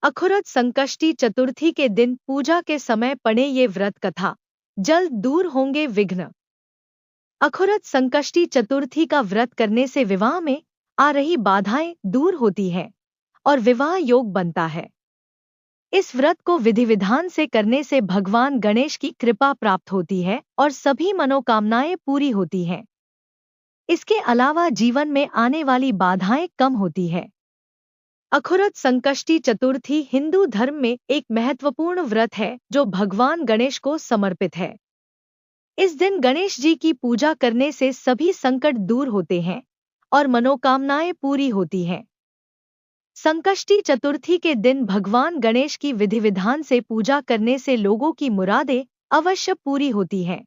अखुरत संकष्टी चतुर्थी के दिन पूजा के समय पढ़े ये व्रत कथा, जल्द दूर होंगे विघ्न। अखुरत संकष्टी चतुर्थी का व्रत करने से विवाह में आ रही बाधाएं दूर होती हैं और विवाह योग बनता है। इस व्रत को विधि विधान से करने से भगवान गणेश की कृपा प्राप्त होती है और सभी मनोकामनाएं पूरी होती हैं। इसके अलावा जीवन में आने वाली बाधाएं कम होती है। अखुरत संकष्टी चतुर्थी हिंदू धर्म में एक महत्वपूर्ण व्रत है जो भगवान गणेश को समर्पित है। इस दिन गणेश जी की पूजा करने से सभी संकट दूर होते हैं और मनोकामनाएं पूरी होती हैं। संकष्टी चतुर्थी के दिन भगवान गणेश की विधि विधान से पूजा करने से लोगों की मुरादें अवश्य पूरी होती हैं।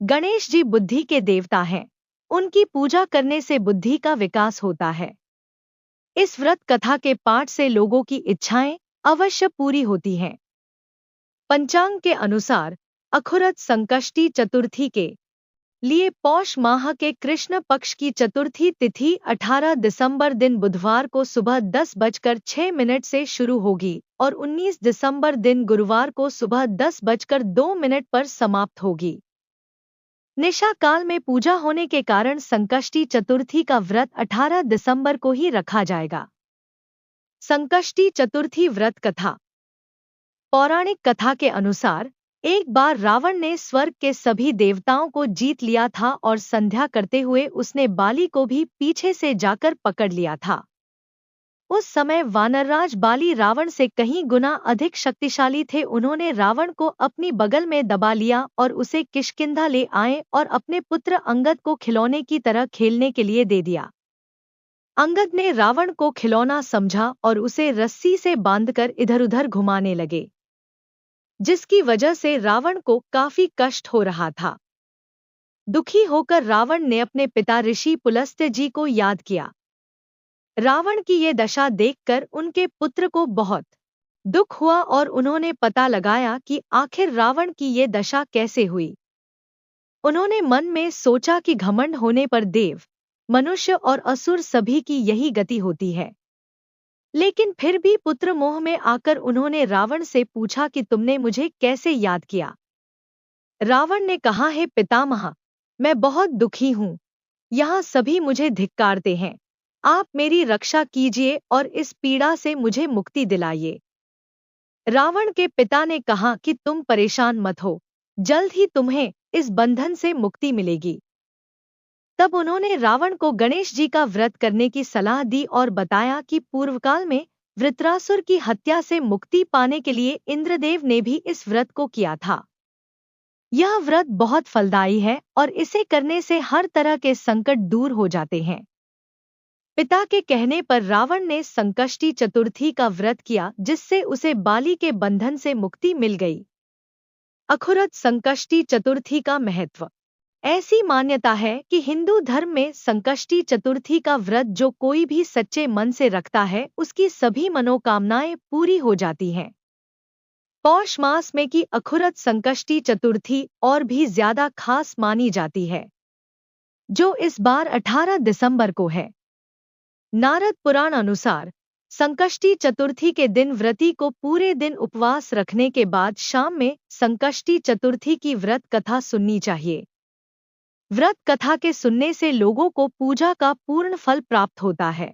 गणेश जी बुद्धि के देवता हैं। उनकी पूजा करने से बुद्धि का विकास होता है। इस व्रत कथा के पाठ से लोगों की इच्छाएं अवश्य पूरी होती हैं। पंचांग के अनुसार अखुरत संकष्टी चतुर्थी के लिए पौष माह के कृष्ण पक्ष की चतुर्थी तिथि 18 दिसंबर दिन बुधवार को सुबह 10:06 से शुरू होगी और 19 दिसंबर दिन गुरुवार को सुबह 10:02 पर समाप्त होगी। निशा काल में पूजा होने के कारण संकष्टी चतुर्थी का व्रत 18 दिसंबर को ही रखा जाएगा। संकष्टी चतुर्थी व्रत कथा। पौराणिक कथा के अनुसार एक बार रावण ने स्वर्ग के सभी देवताओं को जीत लिया था और संध्या करते हुए उसने बाली को भी पीछे से जाकर पकड़ लिया था। उस समय वानरराज बाली रावण से कहीं गुना अधिक शक्तिशाली थे। उन्होंने रावण को अपनी बगल में दबा लिया और उसे किष्किंधा ले आए और अपने पुत्र अंगद को खिलौने की तरह खेलने के लिए दे दिया। अंगद ने रावण को खिलौना समझा और उसे रस्सी से बांधकर इधर-उधर घुमाने लगे, जिसकी वजह से रावण को काफी कष्ट हो रहा था। दुखी होकर रावण ने अपने पिता ऋषि पुलस्त्य जी को याद किया। रावण की ये दशा देखकर उनके पुत्र को बहुत दुख हुआ और उन्होंने पता लगाया कि आखिर रावण की ये दशा कैसे हुई। उन्होंने मन में सोचा कि घमंड होने पर देव, मनुष्य और असुर सभी की यही गति होती है। लेकिन फिर भी पुत्र मोह में आकर उन्होंने रावण से पूछा कि तुमने मुझे कैसे याद किया। रावण ने कहा, हे पितामह, मैं बहुत दुखी हूँ। यहाँ सभी मुझे धिक्कारते हैं। आप मेरी रक्षा कीजिए और इस पीड़ा से मुझे मुक्ति दिलाइए। रावण के पिता ने कहा कि तुम परेशान मत हो, जल्द ही तुम्हें इस बंधन से मुक्ति मिलेगी। तब उन्होंने रावण को गणेश जी का व्रत करने की सलाह दी और बताया कि पूर्वकाल में वृत्रासुर की हत्या से मुक्ति पाने के लिए इंद्रदेव ने भी इस व्रत को किया था। यह व्रत बहुत फलदायी है और इसे करने से हर तरह के संकट दूर हो जाते हैं। पिता के कहने पर रावण ने संकष्टी चतुर्थी का व्रत किया, जिससे उसे बाली के बंधन से मुक्ति मिल गई। अखुरत संकष्टी चतुर्थी का महत्व। ऐसी मान्यता है कि हिंदू धर्म में संकष्टी चतुर्थी का व्रत जो कोई भी सच्चे मन से रखता है उसकी सभी मनोकामनाएं पूरी हो जाती हैं। पौष मास में की अखुरत संकष्टी चतुर्थी और भी ज्यादा खास मानी जाती है, जो इस बार 18 दिसंबर को है। नारद पुराण अनुसार संकष्टी चतुर्थी के दिन व्रती को पूरे दिन उपवास रखने के बाद शाम में संकष्टी चतुर्थी की व्रत कथा सुननी चाहिए। व्रत कथा के सुनने से लोगों को पूजा का पूर्ण फल प्राप्त होता है।